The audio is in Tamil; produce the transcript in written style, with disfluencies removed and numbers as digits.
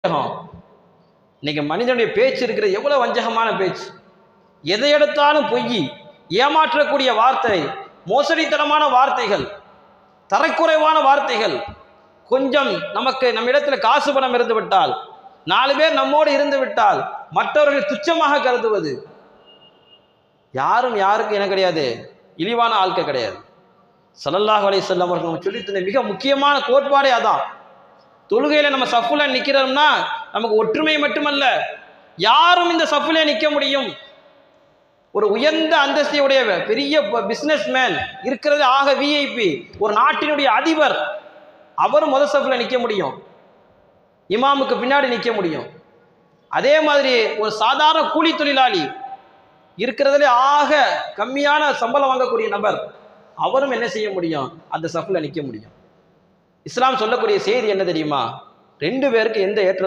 இன்னைக்கு மனிதனுடைய பேச்சு இருக்கிற எவ்வளவு வஞ்சகமான பேச்சு, எதை எடுத்தாலும் பொய், ஏமாற்றக்கூடிய வார்த்தை, மோசடித்தனமான வார்த்தைகள், தரக்குறைவான வார்த்தைகள். கொஞ்சம் நம்மிடத்தில் காசு பணம் இருந்து விட்டால், 4 பேர் நம்மோடு இருந்து விட்டால் மற்றவர்கள் துச்சமாக கருதுவது. யாருக்கு என்ன கிடையாது, இழிவான ஆட்கள் கிடையாது. ஸல்லல்லாஹு அலைஹி வஸல்லம் அவர்கள் சொல்லி தந்த மிக முக்கியமான கோட்பாடே அதான். தொழுகையில நம்ம சஃப்புல நிக்கிறோம்னா நமக்கு ஒற்றுமை மட்டுமல்ல, யாரும் இந்த சஃப்புல நிற்க முடியும். ஒரு உயர்ந்த அந்தஸ்தையுடைய பெரிய பிசினஸ் மேன் இருக்கிறது, ஆக விஐபி, ஒரு நாட்டினுடைய அதிபர், அவரும் முதல் சஃப்புல நிற்க முடியும், இமாமுக்கு பின்னாடி நிற்க முடியும். அதே மாதிரி ஒரு சாதாரண கூலி தொழிலாளி இருக்கிறதுல ஆக கம்மியான சம்பளம் வாங்கக்கூடிய நபர், அவரும் என்ன செய்ய முடியும், அந்த சஃப்புல நிற்க முடியும். இஸ்லாம் சொல்லக்கூடிய செய்தி என்ன தெரியுமா? 2 பேருக்கு எந்த ஏற்றத்தாழ்வும்